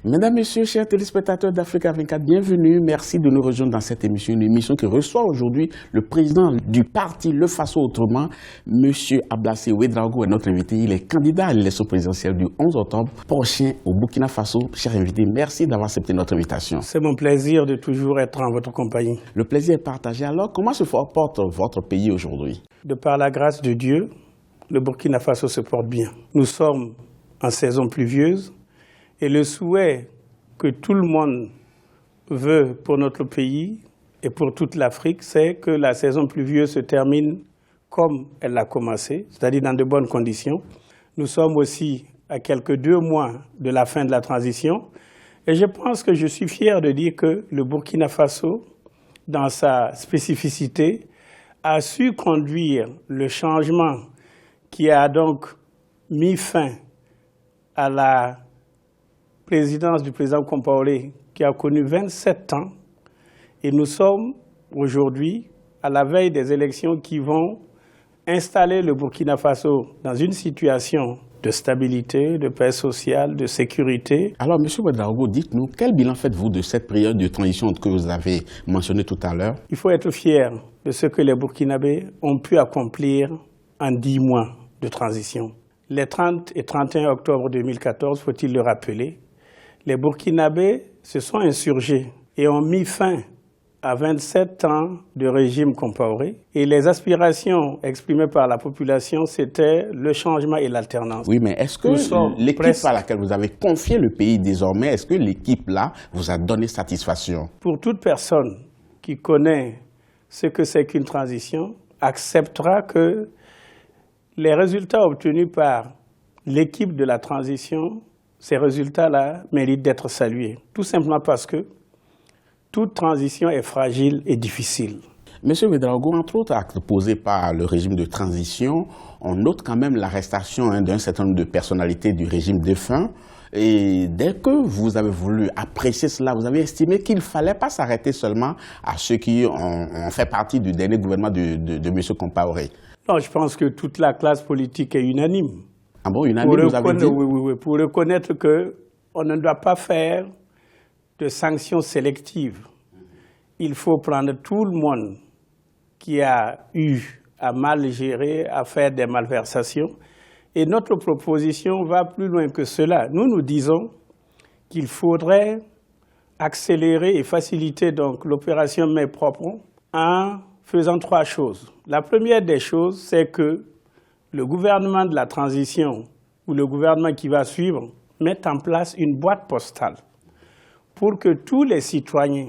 Mesdames, Messieurs, chers téléspectateurs d'Africa 24, bienvenue. Merci de nous rejoindre dans cette émission, une émission qui reçoit aujourd'hui le président du parti Le Faso Autrement, M. Ablassé Ouédraogo est notre invité. Il est candidat à l'élection présidentielle du 11 octobre prochain au Burkina Faso. Cher invité, merci d'avoir accepté notre invitation. C'est mon plaisir de toujours être en votre compagnie. Le plaisir est partagé. Alors, comment se porte votre pays aujourd'hui? De par la grâce de Dieu, le Burkina Faso se porte bien. Nous sommes en saison pluvieuse. Et le souhait que tout le monde veut pour notre pays et pour toute l'Afrique, c'est que la saison pluvieuse se termine comme elle a commencé, c'est-à-dire dans de bonnes conditions. Nous sommes aussi à quelques 2 mois de la fin de la transition. Et je pense que je suis fier de dire que le Burkina Faso, dans sa spécificité, a su conduire le changement qui a donc mis fin à la présidence du président Compaoré, qui a connu 27 ans, et nous sommes aujourd'hui à la veille des élections qui vont installer le Burkina Faso dans une situation de stabilité, de paix sociale, de sécurité. Alors, M. Ouédraogo, dites-nous, quel bilan faites-vous de cette période de transition que vous avez mentionnée tout à l'heure? Il faut être fier de ce que les Burkinabés ont pu accomplir en 10 mois de transition. Les 30 et 31 octobre 2014, faut-il le rappeler, les Burkinabés se sont insurgés et ont mis fin à 27 ans de régime Compaoré. Et les aspirations exprimées par la population, c'était le changement et l'alternance. Oui, mais est-ce que l'équipe à laquelle vous avez confié le pays désormais, est-ce que l'équipe-là vous a donné satisfaction? Pour toute personne qui connaît ce que c'est qu'une transition, acceptera que les résultats obtenus par l'équipe de la transition, ces résultats-là méritent d'être salués, tout simplement parce que toute transition est fragile et difficile. Monsieur Ouédraogo, entre autres actes posés par le régime de transition, on note quand même l'arrestation d'un certain nombre de personnalités du régime défunt. Et dès que vous avez voulu apprécier cela, vous avez estimé qu'il ne fallait pas s'arrêter seulement à ceux qui ont fait partie du dernier gouvernement de M. Compaoré. Non, je pense que toute la classe politique est unanime. Ah bon, unanime, vous avez dit? Oui, pour reconnaître qu'on ne doit pas faire de sanctions sélectives. Il faut prendre tout le monde qui a eu à mal gérer, à faire des malversations. Et notre proposition va plus loin que cela. Nous disons qu'il faudrait accélérer et faciliter donc l'opération Main Propre en faisant 3 choses. La première des choses, c'est que le gouvernement de la transition ou le gouvernement qui va suivre mette en place une boîte postale pour que tous les citoyens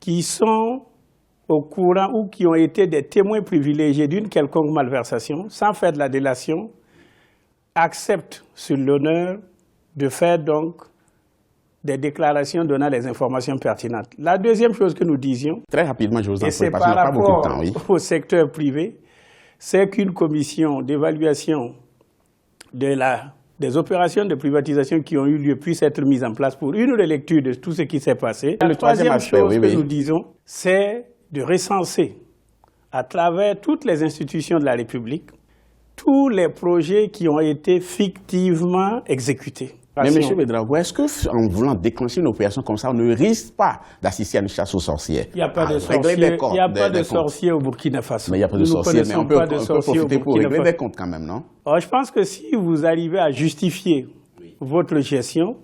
qui sont au courant ou qui ont été des témoins privilégiés d'une quelconque malversation, sans faire de la délation, acceptent sur l'honneur de faire donc des déclarations donnant les informations pertinentes. La deuxième chose que nous disions, très rapidement, je vous en prie, et c'est parce qu'on n'a pas beaucoup de temps, oui, au secteur privé, c'est qu'une commission d'évaluation des opérations de privatisation qui ont eu lieu puisse être mise en place pour une relecture de tout ce qui s'est passé. La troisième chose que nous disons, c'est de recenser à travers toutes les institutions de la République tous les projets qui ont été fictivement exécutés. Mais M. Ouédraogo, est-ce qu'en voulant déclencher une opération comme ça, on ne risque pas d'assister à une chasse aux sorcières? Il n'y a pas de sorciers, il n'y a pas de sorciers au Burkina Faso. Mais il n'y a pas de sorciers, mais on peut profiter pour régler des comptes quand même, non? Alors, je pense que si vous arrivez à justifier votre gestion,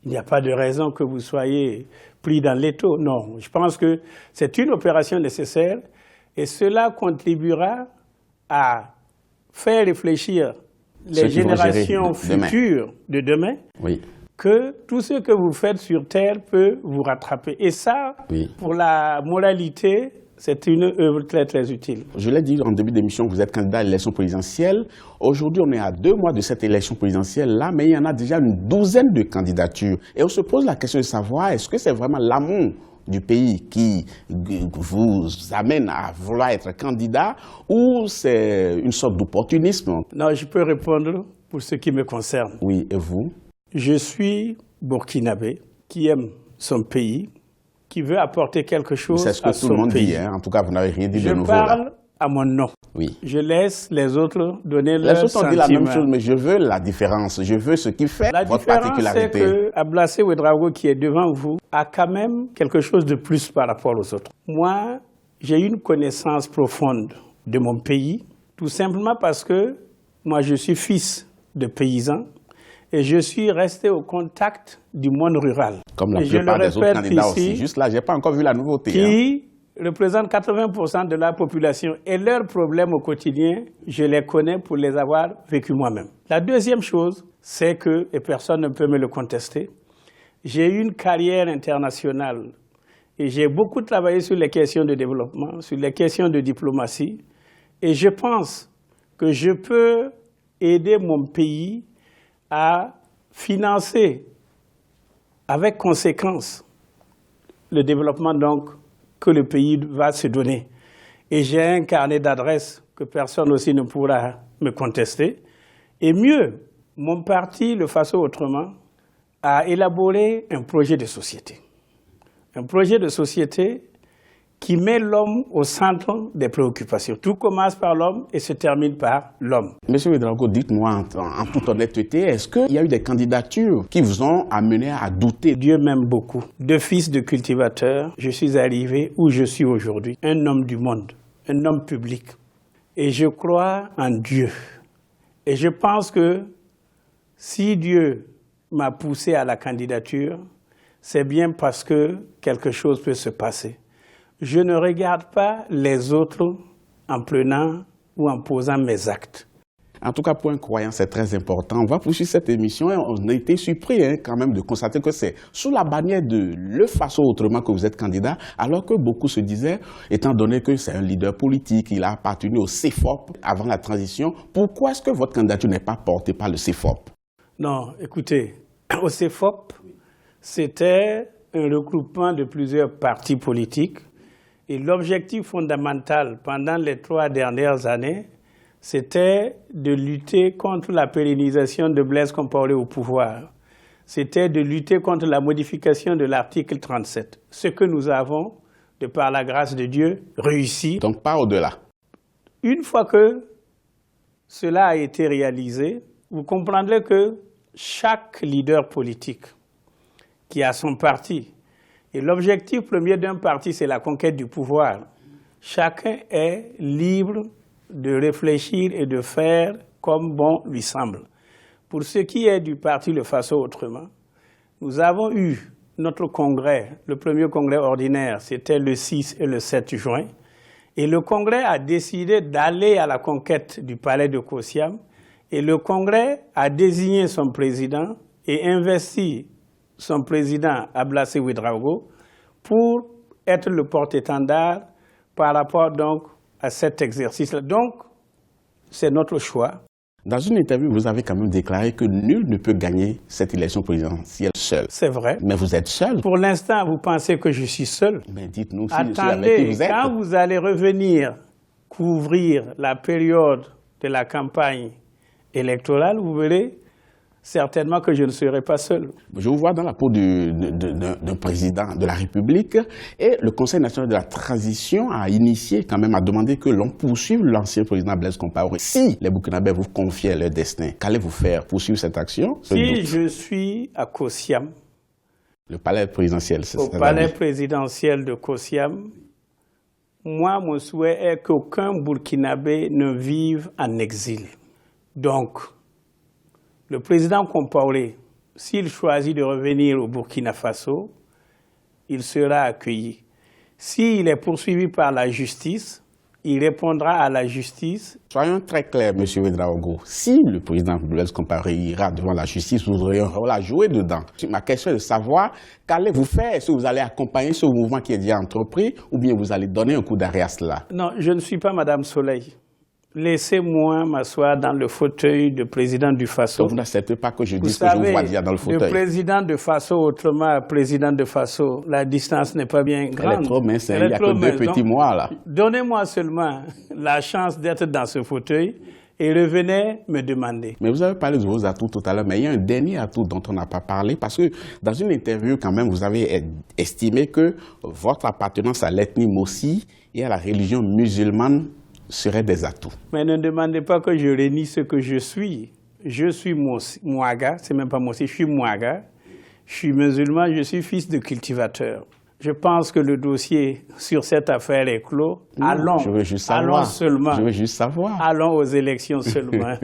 il n'y a pas de raison que vous soyez pris dans l'étau. Non, je pense que c'est une opération nécessaire et cela contribuera à faire réfléchir les générations futures de demain, oui, que tout ce que vous faites sur Terre peut vous rattraper. Et ça, oui, pour la moralité, c'est une œuvre très, très utile. Je l'ai dit en début d'émission, vous êtes candidat à l'élection présidentielle. Aujourd'hui, on est à 2 mois de cette élection présidentielle-là, mais il y en a déjà une douzaine de candidatures. Et on se pose la question de savoir, est-ce que c'est vraiment l'amour du pays qui vous amène à vouloir être candidat ou c'est une sorte d'opportunisme? Non, je peux répondre pour ce qui me concerne. Oui, et vous? Je suis burkinabé qui aime son pays, qui veut apporter quelque chose à son pays. C'est ce que tout le monde dit, hein? En tout cas, vous n'avez rien dit de nouveau. Je parle à mon nom. Oui. Je laisse les autres donner Les leur autres ont sentiment. dit la même chose, mais je veux la différence. Je veux ce qui fait votre particularité. La différence, c'est que Ablassé Ouedraogo, qui est devant vous, a quand même quelque chose de plus par rapport aux autres. Moi, j'ai une connaissance profonde de mon pays, tout simplement parce que moi, je suis fils de paysan et je suis resté au contact du monde rural. Comme la plupart des autres candidats aussi. Juste là, je n'ai pas encore vu la nouveauté. Qui représentent 80% de la population et leurs problèmes au quotidien, je les connais pour les avoir vécus moi-même. La deuxième chose, c'est que, et personne ne peut me le contester, j'ai eu une carrière internationale et j'ai beaucoup travaillé sur les questions de développement, sur les questions de diplomatie, et je pense que je peux aider mon pays à financer avec conséquence le développement donc que le pays va se donner. Et j'ai un carnet d'adresses que personne aussi ne pourra me contester. Et mieux, mon parti, le Faso Autrement, a élaboré un projet de société. Un projet de société qui met l'homme au centre des préoccupations. Tout commence par l'homme et se termine par l'homme. Monsieur Ouedraogo, dites-moi en toute honnêteté, est-ce qu'il y a eu des candidatures qui vous ont amené à douter? Dieu m'aime beaucoup. De fils de cultivateur, je suis arrivé où je suis aujourd'hui. Un homme du monde, un homme public. Et je crois en Dieu. Et je pense que si Dieu m'a poussé à la candidature, c'est bien parce que quelque chose peut se passer. Je ne regarde pas les autres en prenant ou en posant mes actes. En tout cas, pour un croyant, c'est très important. On va poursuivre cette émission et on a été surpris quand même de constater que c'est sous la bannière de Le Faso Autrement que vous êtes candidat, alors que beaucoup se disaient, étant donné que c'est un leader politique, il a appartenu au CFOP avant la transition, pourquoi est-ce que votre candidature n'est pas portée par le CFOP? Non, écoutez, au CFOP, c'était un regroupement de plusieurs partis politiques. Et l'objectif fondamental pendant les 3 dernières années, c'était de lutter contre la pérennisation de Blaise Compaoré au pouvoir. C'était de lutter contre la modification de l'article 37. Ce que nous avons, de par la grâce de Dieu, réussi. Donc pas au-delà. Une fois que cela a été réalisé, vous comprendrez que chaque leader politique qui a son parti, et l'objectif premier d'un parti, c'est la conquête du pouvoir. Chacun est libre de réfléchir et de faire comme bon lui semble. Pour ce qui est du parti Le Faso Autrement, nous avons eu notre congrès, le premier congrès ordinaire, c'était le 6 et le 7 juin. Et le congrès a décidé d'aller à la conquête du palais de Kosiam. Et le congrès a désigné son président et investi son président Ablassé Ouedraogo pour être le porte-étendard par rapport donc à cet exercice-là. Donc, c'est notre choix. Dans une interview, vous avez quand même déclaré que nul ne peut gagner cette élection présidentielle seul. C'est vrai. Mais vous êtes seul. Pour l'instant, vous pensez que je suis seul. Mais dites-nous si attendez, avec qui vous êtes. Quand vous allez revenir couvrir la période de la campagne électorale, vous verrez certainement que je ne serai pas seul. Je vous vois dans la peau d'un président de la République et le Conseil national de la transition a initié quand même, a demandé que l'on poursuive l'ancien président Blaise Compaoré. Si les Burkinabés vous confiaient leur destin, qu'allez-vous faire? Poursuivre cette action? Si je suis à Kosiam, le palais présidentiel, c'est ça? Au palais présidentiel de Kosiam, moi, mon souhait est qu'aucun Burkinabé ne vive en exil. Donc, le président Compaoré, s'il choisit de revenir au Burkina Faso, il sera accueilli. S'il est poursuivi par la justice, il répondra à la justice. Soyons très clairs, M. Ouedraogo. Si le président Blaise Compaoré ira devant la justice, vous aurez un rôle à jouer dedans. Ma question est de savoir qu'allez-vous faire? Est-ce que vous allez accompagner ce mouvement qui est déjà entrepris ou bien vous allez donner un coup d'arrêt à cela? Non, je ne suis pas Madame Soleil. Laissez-moi m'asseoir dans le fauteuil de président du Faso. Donc vous n'acceptez pas que je dise que je vous vois déjà dans le fauteuil. Le président de Faso, autrement président de Faso, la distance n'est pas bien grande. Elle est trop mince, il n'y a que 2 petits mois là. Donnez-moi seulement la chance d'être dans ce fauteuil et revenez me demander. Mais vous avez parlé de vos atouts tout à l'heure, mais il y a un dernier atout dont on n'a pas parlé parce que dans une interview quand même, vous avez estimé que votre appartenance à l'ethnie Mossi et à la religion musulmane seraient des atouts. Mais ne demandez pas que je renie ce que je suis. Je suis Mouaga, c'est même pas Mossi, je suis Mouaga. Je suis musulman, je suis fils de cultivateur. Je pense que le dossier sur cette affaire est clos. Non, allons seulement. Je veux juste savoir. Allons aux élections seulement.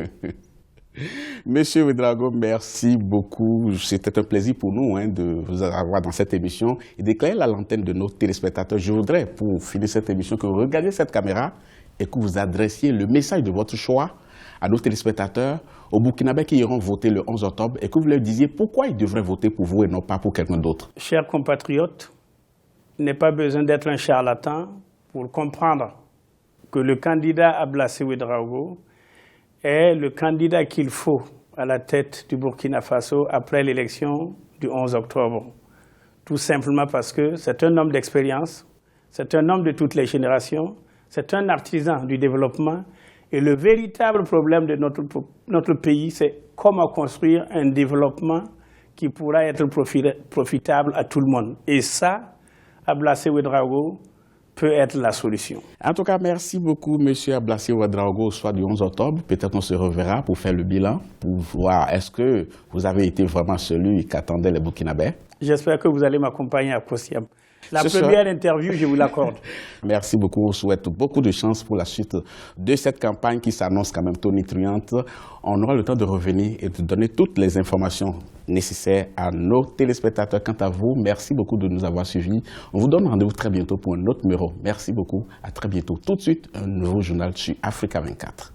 Monsieur Ouédraogo, merci beaucoup. C'était un plaisir pour nous de vous avoir dans cette émission et d'éclairer la lanterne de nos téléspectateurs. Je voudrais, pour finir cette émission, que vous regardiez cette caméra et que vous adressiez le message de votre choix à nos téléspectateurs, aux Burkinabés qui iront voter le 11 octobre, et que vous leur disiez pourquoi ils devraient voter pour vous et non pas pour quelqu'un d'autre. Chers compatriotes, il n'est pas besoin d'être un charlatan pour comprendre que le candidat Ablassé Ouédraogo est le candidat qu'il faut à la tête du Burkina Faso après l'élection du 11 octobre. Tout simplement parce que c'est un homme d'expérience, c'est un homme de toutes les générations, c'est un artisan du développement. Et le véritable problème de notre pays, c'est comment construire un développement qui pourra être profitable à tout le monde. Et ça, Ablassé Ouédraogo peut être la solution. En tout cas, merci beaucoup, M. Ablassé Ouédraogo, au soir du 11 octobre. Peut-être on se reverra pour faire le bilan, pour voir est-ce que vous avez été vraiment celui qu'attendaient les Burkinabés. J'espère que vous allez m'accompagner à Kosiam. La première interview, je vous l'accorde. Merci beaucoup. On souhaite beaucoup de chance pour la suite de cette campagne qui s'annonce quand même tonitruante. On aura le temps de revenir et de donner toutes les informations nécessaires à nos téléspectateurs. Quant à vous, merci beaucoup de nous avoir suivis. On vous donne rendez-vous très bientôt pour un autre numéro. Merci beaucoup. À très bientôt. Tout de suite, un nouveau journal sur Africa 24.